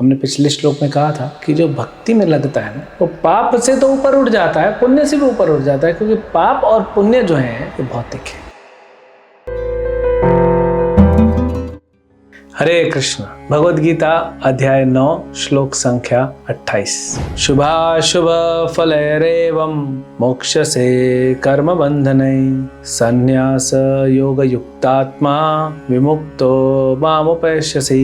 हमने पिछले श्लोक में कहा था कि जो भक्ति में लगता है ना, वो पाप से तो ऊपर उठ जाता है, पुण्य से भी ऊपर उठ जाता है, क्योंकि पाप और पुण्य जो है ये भौतिक है। हरे कृष्ण। भगवद गीता अध्याय 9 श्लोक संख्या 28। शुभाशुभ फलैरेवं मोक्षसे कर्म बंधनै संन्यास योग युक्तात्मा विमुक्तो मामुपैष्यसि।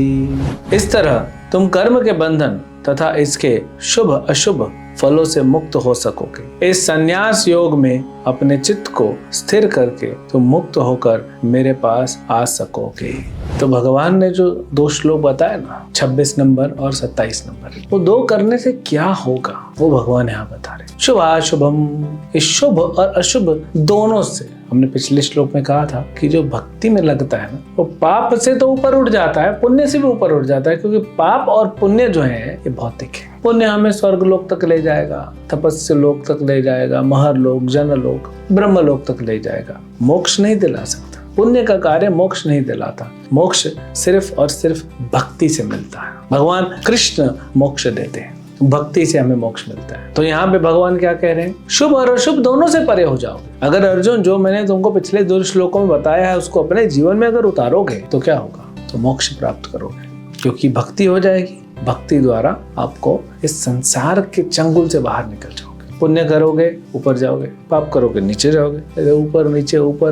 इस तरह तुम कर्म के बंधन तथा इसके शुभ अशुभ फलों से मुक्त हो सकोगे। इस संन्यास योग में अपने चित्त को स्थिर करके तुम मुक्त होकर मेरे पास आ सकोगे। तो भगवान ने जो 2 श्लोक बताए ना, 26 नंबर और 27 नंबर, वो 2 करने से क्या होगा वो भगवान यहाँ बता रहे। शुभाशुभम, इस शुभ और अशुभ दोनों से, हमने पिछले श्लोक में कहा था कि जो भक्ति में लगता है ना, वो पाप से तो ऊपर उठ जाता है, पुण्य से भी ऊपर उठ जाता है, क्योंकि पाप और पुण्य जो है ये भौतिक है। पुण्य हमें स्वर्ग लोक तक ले जाएगा, तपस्या लोक तक ले जाएगा, महर लोक, जन लोक, ब्रह्म लोक तक ले जाएगा, मोक्ष नहीं दिला सकता। पुण्य का कार्य मोक्ष नहीं दिलाता। मोक्ष सिर्फ और सिर्फ भक्ति से मिलता है। भगवान कृष्ण मोक्ष देते हैं, भक्ति से हमें मोक्ष मिलता है। तो यहाँ पे भगवान क्या कह रहे हैं? शुभ और अशुभ दोनों से परे हो जाओगे। अगर अर्जुन, जो मैंने तुमको पिछले 2 श्लोकों में बताया है, उसको अपने जीवन में अगर उतारोगे तो क्या होगा? तो मोक्ष प्राप्त करोगे, क्योंकि भक्ति हो जाएगी। भक्ति द्वारा आपको इस संसार के चंगुल से बाहर निकल जाओगे। पुण्य करोगे ऊपर जाओगे, पाप करोगे नीचे जाओगे। ऊपर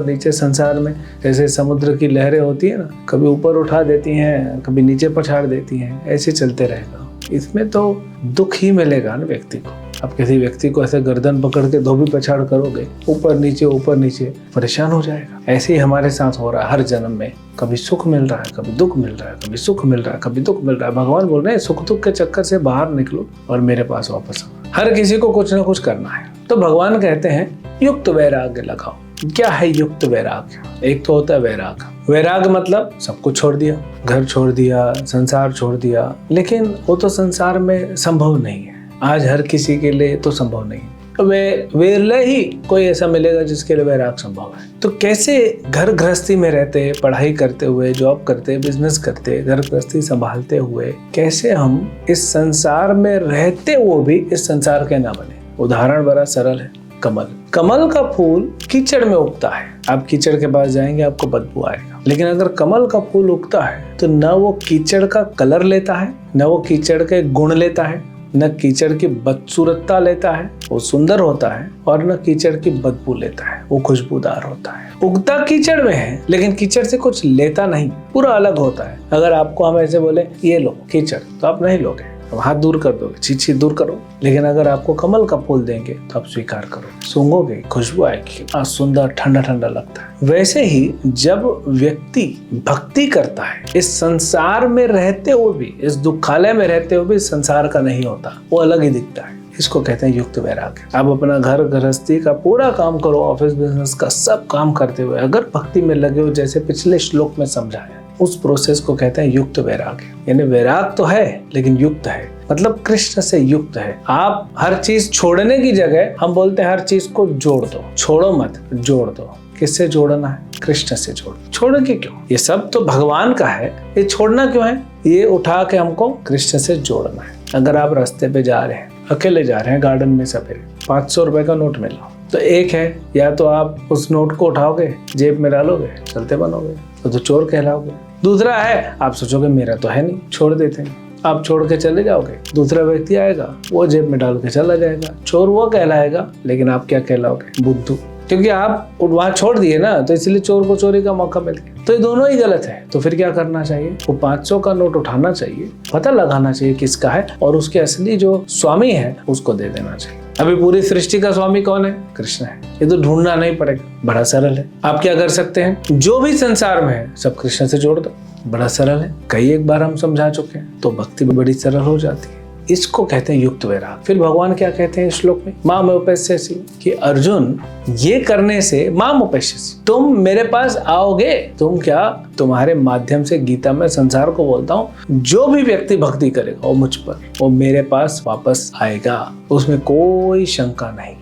नीचे संसार में जैसे समुद्र की लहरें होती है ना, कभी ऊपर उठा देती हैं, कभी नीचे पछाड़ देती हैं, ऐसे चलते रहेगा। इसमें तो दुख ही मिलेगा ना व्यक्ति को। आप किसी व्यक्ति को ऐसे गर्दन पकड़ के धोबी पछाड़ करोगे, ऊपर नीचे परेशान हो जाएगा। ऐसे ही हमारे साथ हो रहा है हर जन्म में। कभी सुख मिल रहा है, कभी दुख मिल रहा है, कभी सुख मिल रहा है, कभी दुख मिल रहा है। भगवान बोल रहे हैं सुख दुख के चक्कर से बाहर निकलो और मेरे पास वापस आओ। हर किसी को कुछ ना कुछ करना है। तो भगवान कहते हैं युक्त वैराग्य लगाओ। क्या है युक्त वैराग्य? एक तो होता है वैराग। वैराग मतलब सब कुछ छोड़ दिया, घर छोड़ दिया, संसार छोड़ दिया। लेकिन वो तो संसार में संभव नहीं है। आज हर किसी के लिए तो संभव नहीं है। वेरले ही कोई ऐसा मिलेगा जिसके लिए वैराग संभव है। तो कैसे घर गृहस्थी में रहते, पढ़ाई करते हुए, जॉब करते, बिजनेस करते, घर गृहस्थी संभालते हुए, कैसे हम इस संसार में रहते हुए भी इस संसार के ना बने? उदाहरण बड़ा सरल है। कमल का फूल कीचड़ में उगता है। आप कीचड़ के पास जाएंगे, आपको बदबू आएगा। लेकिन अगर कमल का फूल उगता है तो न वो कीचड़ का कलर लेता है, न वो कीचड़ के गुण लेता है, न कीचड़ की बदसूरतता लेता है, वो सुंदर होता है, और न कीचड़ की बदबू लेता है, वो खुशबूदार होता है। उगता कीचड़ में है लेकिन कीचड़ से कुछ लेता नहीं, पूरा अलग होता है। अगर आपको हम ऐसे बोले ये लो कीचड़, तो आप नहीं लोगे, हाथ दूर कर दोगे, छी दूर करो। लेकिन अगर आपको कमल का फूल देंगे तो आप स्वीकार करो, सूंघोगे, खुशबू आएगी, सुंदर ठंडा ठंडा लगता है। वैसे ही जब व्यक्ति भक्ति करता है, इस संसार में रहते हुए भी, इस दुखालय में रहते हुए भी संसार का नहीं होता, वो अलग ही दिखता है। इसको कहते हैं युक्त वैराग्य। आप अपना घर गृहस्थी का पूरा काम करो, ऑफिस बिजनेस का सब काम करते हुए अगर भक्ति में लगे हो, जैसे पिछले श्लोक में समझाया, उस प्रोसेस को कहते हैं युक्त वैराग्य। यानी वैराग तो है लेकिन युक्त है, मतलब कृष्ण से युक्त है। आप हर चीज छोड़ने की जगह हम बोलते हैं हर चीज को जोड़ दो, छोड़ो मत, जोड़ दो। किससे जोड़ना है? कृष्ण से जोड़ो। छोड़ोगे क्यों? ये सब तो भगवान का है, ये छोड़ना क्यों है? ये उठा के हमको कृष्ण से जोड़ना है। अगर आप रास्ते पे जा रहे हैं, अकेले जा रहे हैं, गार्डन में सवेरे 500 रुपए का नोट मिला, तो एक है, या तो आप उस नोट को उठाओगे, जेब में डालोगे, चलते बनोगे, तो चोर कहलाओगे। दूसरा है, आप सोचोगे मेरा तो है नहीं, छोड़ देते हैं, आप छोड़ के चले जाओगे, दूसरा व्यक्ति आएगा, वो जेब में डाल के चला जाएगा। चोर वो कहलाएगा, लेकिन आप क्या कहलाओगे? बुद्धू, क्योंकि आप वहां छोड़ दिए ना, तो इसलिए चोर को चोरी का मौका मिल गया। तो ये दोनों ही गलत है। तो फिर क्या करना चाहिए? वो 500 का नोट उठाना चाहिए, पता लगाना चाहिए किसका है, और उसके असली जो स्वामी है उसको दे देना चाहिए। अभी पूरी सृष्टि का स्वामी कौन है? कृष्ण है। ये तो ढूंढना नहीं पड़ेगा, बड़ा सरल है। आप क्या कर सकते हैं? जो भी संसार में है सब कृष्ण से जोड़ दो, बड़ा सरल है। कई एक बार हम समझा चुके हैं, तो भक्ति बड़ी सरल हो जाती है। इसको कहते हैं युक्त वैराग। फिर भगवान क्या कहते हैं इस श्लोक में? माम उपैष्यसि, कि अर्जुन ये करने से माम उपैष्यसि, तुम मेरे पास आओगे। तुम क्या? तुम्हारे माध्यम से गीता में संसार को बोलता हूँ, जो भी व्यक्ति भक्ति करेगा वो मुझ पर, वो मेरे पास वापस आएगा, उसमें कोई शंका नहीं।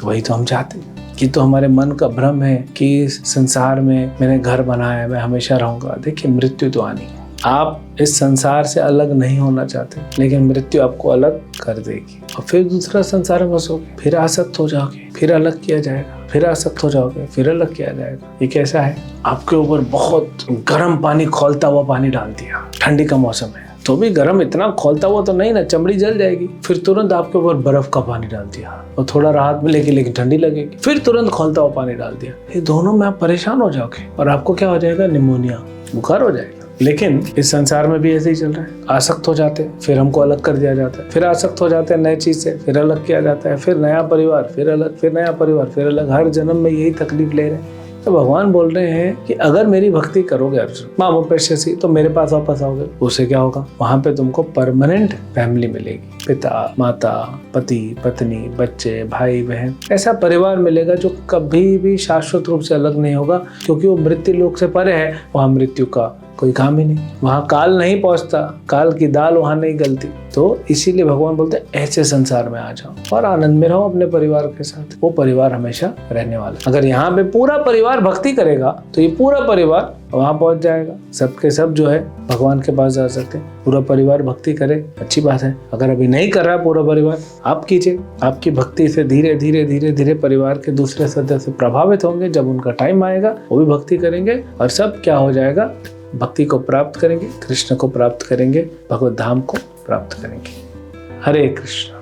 वही तो हम चाहते हैं। कि तो हमारे मन का भ्रम है कि संसार में मैंने घर बनाया है, मैं हमेशा रहूंगा। देखिए मृत्यु तो आनी है, आप इस संसार से अलग नहीं होना चाहते, लेकिन मृत्यु आपको अलग कर देगी और फिर दूसरा संसार में बसोगे, फिर आसक्त हो जाओगे, फिर अलग किया जाएगा, फिर आसक्त हो जाओगे, फिर अलग किया जाएगा। ये कैसा है? आपके ऊपर बहुत गर्म पानी, खौलता हुआ पानी डाल दिया, ठंडी का मौसम है तो भी गर्म इतना खौलता हुआ तो नहीं ना, चमड़ी जल जाएगी। फिर तुरंत आपके ऊपर बर्फ का पानी डाल दिया और थोड़ा राहत मिलेगी लेकिन ठंडी लगेगी। फिर तुरंत खौलता हुआ पानी डाल दिया, ये दोनों में आप परेशान हो जाओगे और आपको क्या हो जाएगा? निमोनिया, बुखार हो जाएगा। लेकिन इस संसार में भी ऐसे ही चल रहा है। आसक्त हो जाते हैं, फिर हमको अलग कर दिया जाता है, फिर आसक्त हो जाते हैं नए चीज से, फिर अलग किया जाता है, फिर नया परिवार, फिर अलग, फिर नया परिवार, फिर अलग। हर जन्म में यही तकलीफ ले रहे हैं। तो भगवान बोल रहे हैं कि अगर मेरी भक्ति करोगे अर्जुन, मामो पेश्यसि, तो मेरे पास वापस आओगे। उससे क्या होगा? वहां पे तुमको परमानेंट फैमिली मिलेगी, पिता, माता, पति, पत्नी, बच्चे, भाई, बहन, ऐसा परिवार मिलेगा जो कभी भी शाश्वत रूप से अलग नहीं होगा, क्योंकि वो मृत्यु लोक से परे है। वहां मृत्यु का कोई काम ही नहीं, वहां काल नहीं पहुंचता, काल की दाल वहां नहीं गलती। तो इसीलिए भगवान बोलते हैं ऐसे संसार में आ जाओ और आनंद में रहो अपने परिवार के साथ। वो परिवार हमेशा रहने वाला। अगर यहाँ पे पूरा परिवार भक्ति करेगा तो ये पूरा परिवार वहां पहुंच जाएगा। सबके सब जो है भगवान के पास जा सकते हैं। पूरा परिवार भक्ति करे, अच्छी बात है। अगर अभी नहीं कर रहा पूरा परिवार, आप कीजिए। आपकी भक्ति से धीरे धीरे धीरे धीरे परिवार के दूसरे सदस्य प्रभावित होंगे। जब उनका टाइम आएगा वो भी भक्ति करेंगे और सब क्या हो जाएगा? भक्ति को प्राप्त करेंगे, कृष्ण को प्राप्त करेंगे, भगवत धाम को प्राप्त करेंगे। हरे कृष्ण।